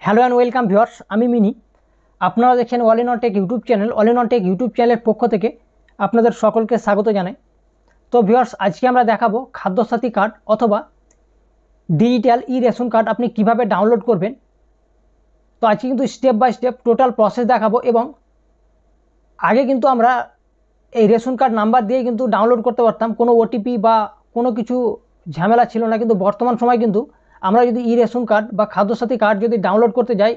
Hello and welcome viewers, আমি mini. আপনারা দেখছেন all in on take YouTube channel. All in on take YouTube চ্যানেলের পক্ষ থেকে আপনাদের সকলকে স্বাগত জানাই। তো ভিউয়ার্স, আজকে আমরা দেখাবো খাদ্যসাথী কার্ড অথবা ডিজিটাল রেশন কার্ড আপনি কিভাবে ডাউনলোড করবেন। তো আজকে কিন্তু step by step total process দেখাবো। এবং আগে কিন্তু আমরা এই রেশন কার্ড নাম্বার দিয়ে কিন্তু ডাউনলোড করতে পারতাম, কোনো ওটিপি বা কোনো কিছু ঝামেলা ছিল না। কিন্তু বর্তমান সময় কিন্তু আমরা যদি রেশন কার্ড বা খাদ্যসাথী কার্ড যদি ডাউনলোড করতে যাই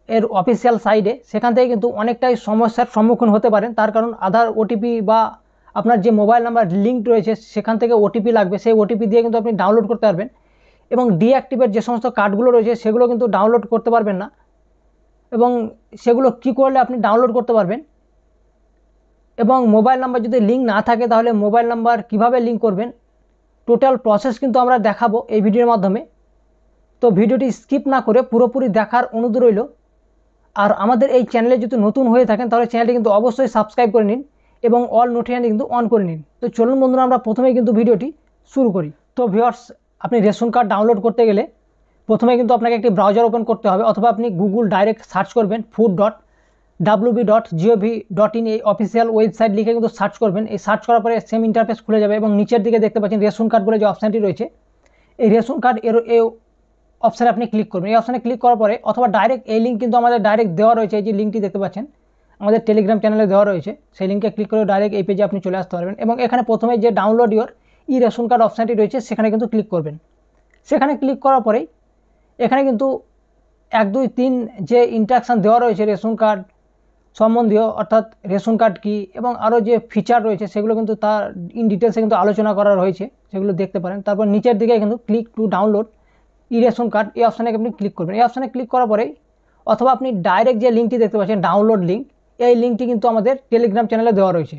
এর অফিসিয়াল সাইটে, সেখান থেকে কিন্তু অনেকটাই সমস্যার সম্মুখীন হতে পারেন। তার কারণ আধার ওটিপি বা আপনার যে মোবাইল নাম্বার লিঙ্ক রয়েছে সেখান থেকে ওটিপি লাগবে, সেই ওটিপি দিয়ে কিন্তু আপনি ডাউনলোড করতে পারবেন। এবং ডিঅ্যাক্টিভেট যে সমস্ত কার্ডগুলো রয়েছে সেগুলো কিন্তু ডাউনলোড করতে পারবেন না। এবং সেগুলো কি করলে আপনি ডাউনলোড করতে পারবেন, এবং মোবাইল নাম্বার যদি লিঙ্ক না থাকে তাহলে মোবাইল নাম্বার কিভাবে লিঙ্ক করবেন, টোটাল প্রসেস কিন্তু আমরা দেখাবো এই ভিডিওর মাধ্যমে। তো ভিডিওটি স্কিপ না করে পুরোপুরি দেখার অনুরোধ রইল। আর আমাদের এই চ্যানেলে যদি নতুন হয়ে থাকেন তাহলে চ্যানেলটি কিন্তু অবশ্যই সাবস্ক্রাইব করে নিন এবং অল নোটিফিকেশন কিন্তু অন করে নিন। তো চলুন বন্ধুরা, আমরা প্রথমেই কিন্তু ভিডিওটি শুরু করি। তো ভিউয়ার্স, আপনি রেশন কার্ড ডাউনলোড করতে গেলে প্রথমে কিন্তু আপনাকে একটি ব্রাউজার ওপেন করতে হবে, অথবা আপনি গুগল ডাইরেক্ট সার্চ করবেন food.wb.gov.in, এই অফিসিয়াল ওয়েবসাইট লিখে কিন্তু সার্চ করবেন। এই সার্চ করার পরে সেম ইন্টারফেস খুলে যাবে এবং নিচের দিকে দেখতে পাচ্ছেন রেশন কার্ড বলে যে অপশানটি রয়েছে, এই রেশন কার্ড এই অপশানে আপনি ক্লিক করবেন। এই অপশানে ক্লিক করার পরে অথবা ডাইরেক্ট এই লিঙ্ক কিন্তু আমাদের ডাইরেক্ট দেওয়া রয়েছে, এই যে লিঙ্কটি দেখতে পাচ্ছেন আমাদের টেলিগ্রাম চ্যানেলে দেওয়া রয়েছে, সেই লিঙ্কে ক্লিক করে ডাইরেক্ট এই পেজে আপনি চলে আসতে পারবেন। এবং এখানে প্রথমে যে ডাউনলোড ইওর রেশন কার্ড অপশানটি রয়েছে সেখানে কিন্তু ক্লিক করবেন। সেখানে ক্লিক করার পরেই এখানে কিন্তু 1 2 3 যে ইন্ট্রাকশান দেওয়া রয়েছে রেশন কার্ড সম্বন্ধীয়, অর্থাৎ রেশন কার্ড কী এবং আরও যে ফিচার রয়েছে সেগুলো কিন্তু তার ইন ডিটেলসে কিন্তু আলোচনা করা রয়েছে, সেগুলো দেখতে পারেন। তারপর নিচের দিকে কিন্তু click to download ration card, এই অপশানে আপনি ক্লিক করবেন। এই অপশানে ক্লিক করার পরেই অথবা আপনি ডাইরেক্ট যে লিঙ্কটি দেখতে পাচ্ছেন ডাউনলোড লিঙ্ক, এই লিঙ্কটি কিন্তু আমাদের টেলিগ্রাম চ্যানেলে দেওয়া রয়েছে।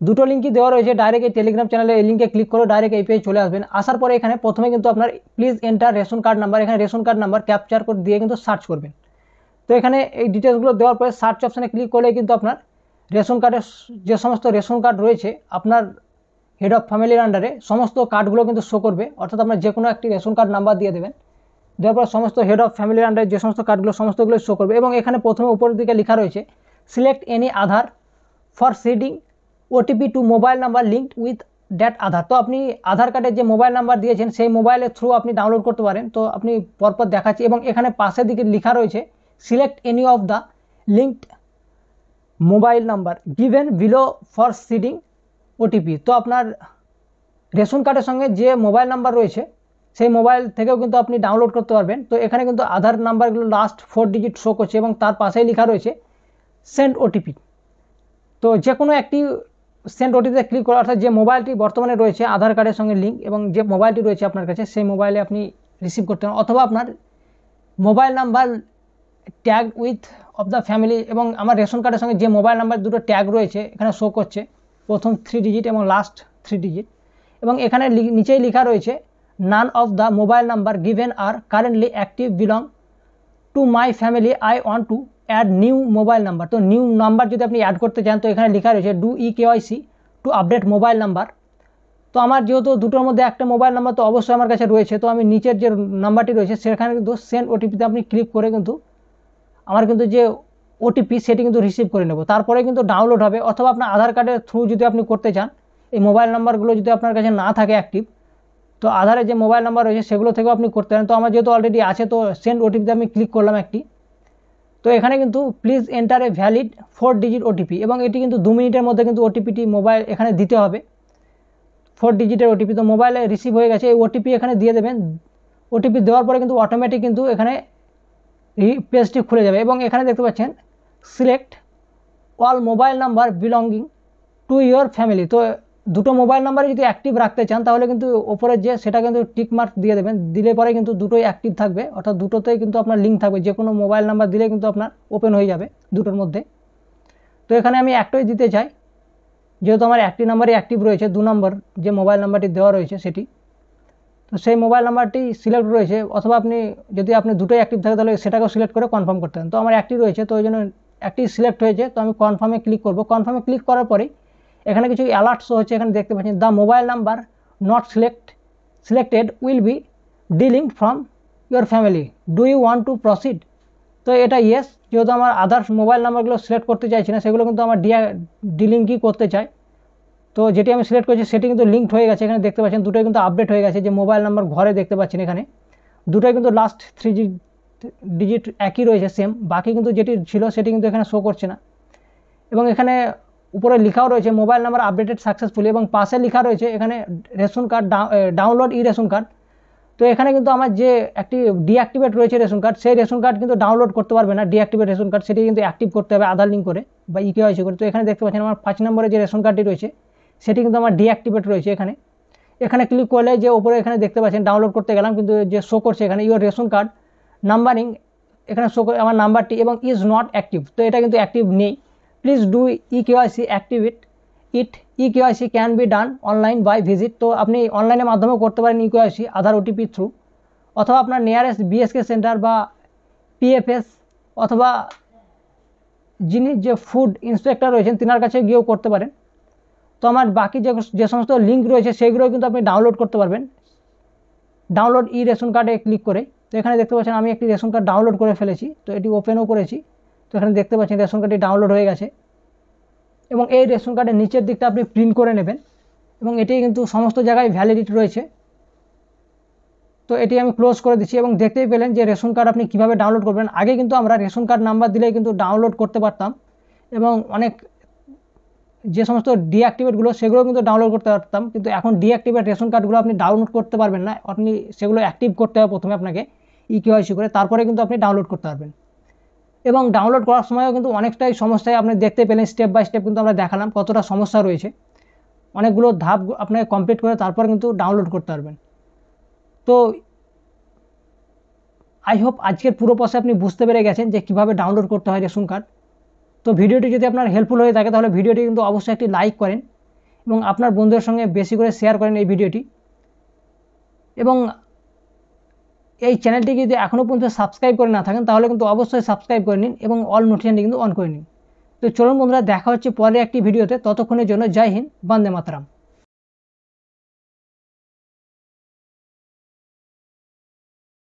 দুটো লিঙ্কই দেওয়া রয়েছে। ডাইরেক্ট এই টেলিগ্রাম চ্যানেলে এই লিঙ্কে ক্লিক করে ডাইরেক্ট এই পেজে চলে আসবেন। আসার পরে এখানে প্রথমে কিন্তু আপনার please enter ration card number, এখানে রেশন কার্ড নাম্বার ক্যাপচার করে দিয়ে কিন্তু সার্চ করবেন। তো এখানে এই ডিটেলসগুলো দেওয়ার পরে সার্চ অপশানে ক্লিক করলে কিন্তু আপনার রেশন কার্ডের যে সমস্ত রেশন কার্ড রয়েছে আপনার হেড অফ ফ্যামিলির আন্ডারে সমস্ত কার্ডগুলো কিন্তু শো করবে। অর্থাৎ আপনার যে কোনো একটি রেশন কার্ড নাম্বার দিয়ে দেবেন, দেওয়ার পর সমস্ত হেড অফ ফ্যামিলির আন্ডারে যে সমস্ত কার্ডগুলো সমস্তগুলো শো করবে। এবং এখানে প্রথমে উপরের দিকে লেখা রয়েছে select any Aadhaar for seeding OTP to mobile number linked with that Aadhaar. তো আপনি আধার কার্ডের যে মোবাইল নাম্বার দিয়েছেন সেই মোবাইলের থ্রু আপনি ডাউনলোড করতে পারেন। তো আপনি পরপর দেখাচ্ছি। এবং এখানে পাশের দিকে লেখা রয়েছে select any of the linked mobile number given below for seeding OTP. তো আপনার রেশন কার্ডের সঙ্গে যে মোবাইল নাম্বার রয়েছে সেই মোবাইল থেকেও কিন্তু আপনি ডাউনলোড করতে পারবেন। তো এখানে কিন্তু আধার নাম্বারগুলো লাস্ট 4 ডিজিট শো করছে এবং তার পাশেই লেখা রয়েছে সেন্ড ওটিপি। তো যে কোনো একটি সেন্ড ওটিপিতে ক্লিক করা, অর্থাৎ যে মোবাইলটি বর্তমানে রয়েছে আধার কার্ডের সঙ্গে লিঙ্ক এবং যে মোবাইলটি রয়েছে আপনার কাছে সেই মোবাইলে আপনি রিসিভ করতে পারেন, অথবা আপনার mobile number tag with of the family. এবং আমার রেশন কার্ডের সঙ্গে যে মোবাইল নাম্বার দুটো ট্যাগ রয়েছে এখানে শো করছে, প্রথম 3 ডিজিট এবং লাস্ট 3 ডিজিট। এবং এখানে নিচেই লেখা রয়েছে none of the mobile number given are currently active belong to my family, I want to add new mobile number. তো নিউ নাম্বার যদি আপনি অ্যাড করতে চান তো এখানে লেখা রয়েছে do KYC to update mobile number. তো আমার যেহেতু দুটোর মধ্যে একটা মোবাইল নাম্বার তো অবশ্যই আমার কাছে রয়েছে, তো আমি নিচের যে নাম্বারটি রয়েছে সেখানে কিন্তু সেন্ড ওটিপিতে আপনি ক্লিক করে কিন্তু আমার কিন্তু যে ওটিপি সেটি কিন্তু রিসিভ করে নেব, তারপরে কিন্তু ডাউনলোড হবে। অথবা আপনার আধার কার্ডের থ্রু যদি আপনি করতে চান, এই মোবাইল নাম্বারগুলো যদি আপনার কাছে না থাকে অ্যাক্টিভ, তো আধারে যে মোবাইল নাম্বার রয়েছে সেগুলো থেকেও আপনি করতে পারেন। তো আমার যেহেতু অলরেডি আছে তো সেন্ড ওটিপিতে আমি ক্লিক করলাম একটি। তো এখানে কিন্তু please enter a valid 4 digit OTP, এবং এটি কিন্তু 2 মিনিটের মধ্যে কিন্তু ওটিপিটি মোবাইল এখানে দিতে হবে, 4 ডিজিটের ওটিপি। তো মোবাইলে রিসিভ হয়ে গেছে, এই ওটিপি এখানে দিয়ে দেবেন। ওটিপি দেওয়ার পরে কিন্তু অটোমেটিক কিন্তু এখানে এই পেজটি খুলে যাবে। এবং এখানে দেখতে পাচ্ছেন select all mobile number belonging to your family. তো দুটো মোবাইল নাম্বারে যদি অ্যাক্টিভ রাখতে চান তাহলে কিন্তু ওপরে যে সেটা কিন্তু টিক মার্ক দিয়ে দেবেন, দিলে পরে কিন্তু দুটোই অ্যাক্টিভ থাকবে, অর্থাৎ দুটোতেই কিন্তু আপনার লিঙ্ক থাকবে। যে কোনো মোবাইল নাম্বার দিলে কিন্তু আপনার ওপেন হয়ে যাবে দুটোর মধ্যে। তো এখানে আমি একটাই দিতে চাই, যেহেতু আমার একটি নাম্বারই অ্যাক্টিভ রয়েছে, 2 নম্বর যে মোবাইল নাম্বারটি দেওয়া রয়েছে সেটি। তো সেই মোবাইল নাম্বারটি সিলেক্ট রয়েছে, অথবা আপনি যদি আপনি দুটোই অ্যাক্টিভ থাকে তাহলে সেটাকেও সিলেক্ট করে কনফার্ম করতে পারেন। তো আমার একটি রয়েছে, তো ওই জন্য একটি সিলেক্ট হয়েছে, তো আমি কনফার্মে ক্লিক করব। কনফার্মে ক্লিক করার পরেই এখানে কিছু অ্যালার্ট শো হচ্ছে, এখানে দেখতে পাচ্ছেন the mobile number not selected will be deleted from your family, do you want to proceed? তো এটা ইয়েস, যেহেতু আমার আদার্স মোবাইল নাম্বারগুলো সিলেক্ট করতে চাইছি না, সেগুলো কিন্তু আমার ডিলিঙ্কই করতে চাই। তো যেটি আমি সিলেক্ট করেছি সেটি কিন্তু লিঙ্কড হয়ে গেছে, এখানে দেখতে পাচ্ছেন দুটোই কিন্তু আপডেট হয়ে গেছে। যে মোবাইল নাম্বার ঘরে দেখতে পাচ্ছেন এখানে দুটোই কিন্তু লাস্ট 3 ডিজিট একই রয়েছে সেম, বাকি কিন্তু যেটি ছিল সেটি কিন্তু এখানে শো করছে না। এবং এখানে উপরে লেখাও রয়েছে মোবাইল নাম্বার আপডেটেড সাকসেসফুলি, এবং পাশে লেখা রয়েছে এখানে রেশন কার্ড ডাউনলোড ই রেশন কার্ড। তো এখানে কিন্তু আমার যে একটি ডিঅ্যাক্টিভেট রয়েছে রেশন কার্ড, সেই রেশন কার্ড কিন্তু ডাউনলোড করতে পারবে না। ডিঅ্যাক্টিভেট রেশন কার্ড সেটি কিন্তু অ্যাক্টিভ করতে হবে আধার লিঙ্ক করে বা ইকেওয়াইসি করে। তো এখানে দেখতে পাচ্ছেন আমার 5 নম্বরে যে রেশন কার্ডটি রয়েছে সেটি কিন্তু আমার ডিঅ্যাক্টিভেট রয়েছে। এখানে ক্লিক করলে যে উপরে এখানে দেখতে পাচ্ছেন ডাউনলোড করতে গেলাম, কিন্তু যে শো করছে এখানে ইউর রেশন কার্ড নাম্বারিং, এখানে শো করে আমার নাম্বারটি এবং ইজ নট অ্যাক্টিভ, তো এটা কিন্তু অ্যাক্টিভ নেই। Please do eKYC activate it, eKYC can be done online by visit. তো আপনি অনলাইনের মাধ্যমেও করতে পারেন ইকেওয়াইসি আধার ওটিপি থ্রু, অথবা আপনার নিয়ারেস্ট বিএসকে সেন্টার বা পিএফএস অথবা যিনি যে ফুড ইন্সপেক্টর রয়েছেন তিনার কাছে গিয়েও করতে পারেন। তো আমার বাকি যে সমস্ত লিঙ্ক রয়েছে সেগুলো কিন্তু আপনি ডাউনলোড করতে পারবেন ডাউনলোড ই রেশন কার্ডে ক্লিক করে। তো এখানে দেখতে পাচ্ছেন আমি একটি রেশন কার্ড ডাউনলোড করে ফেলেছি, তো এটি ওপেনও করেছি। তো এখানে দেখতে পাচ্ছেন রেশন কার্ডটি ডাউনলোড হয়ে গেছে, এবং এই রেশন কার্ডের নিচের দিকটা আপনি প্রিন্ট করে নেবেন, এবং এটি কিন্তু সমস্ত জায়গায় ভ্যালিডিটি রয়েছে। তো এটি আমি ক্লোজ করে দিচ্ছি, এবং দেখতেই পেলেন যে রেশন কার্ড আপনি কীভাবে ডাউনলোড করবেন। আগে কিন্তু আমরা রেশন কার্ড নাম্বার দিলেই কিন্তু ডাউনলোড করতে পারতাম, এবং অনেক যে সমস্ত ডিঅ্যাক্টিভেটগুলো সেগুলো কিন্তু ডাউনলোড করতে পারতাম, কিন্তু এখন ডিঅ্যাক্টিভেট রেশন কার্ডগুলো আপনি ডাউনলোড করতে পারবেন না। আপনি সেগুলো অ্যাক্টিভ করতে হবে প্রথমে আপনাকে ইকেওয়াইসি করে, তারপরে কিন্তু আপনি ডাউনলোড করতে পারবেন। এবং ডাউনলোড করার সময়ও কিন্তু অনেকটাই সমস্যায় আপনি দেখতে পেলেন, স্টেপ বাই স্টেপ কিন্তু আমরা দেখালাম কতটা সমস্যা রয়েছে। অনেকগুলো ধাপ আপনাকে কমপ্লিট করে তারপর কিন্তু ডাউনলোড করতে পারবেন। তো আই হোপ আজকের পুরো প্রসেস আপনি বুঝতে পেরে গেছেন যে কীভাবে ডাউনলোড করতে হয় রেশন কার্ড। তো ভিডিওটি যদি আপনার হেল্পফুল হয়ে থাকে তাহলে ভিডিওটি কিন্তু অবশ্যই একটি লাইক করেন, এবং আপনার বন্ধুদের সঙ্গে বেশি করে শেয়ার করেন এই ভিডিওটি। এবং এই চ্যানেলটি যদি এখনও পর্যন্ত সাবস্ক্রাইব করে না থাকেন তাহলে কিন্তু অবশ্যই সাবস্ক্রাইব করে নিন, এবং অল নোটিফিকেশনটি কিন্তু অন করে নিন। তো চলুন বন্ধুরা, দেখা হচ্ছে পরে একটি ভিডিওতে, ততক্ষণের জন্য জয় হিন্দ, বন্দে মাতরম।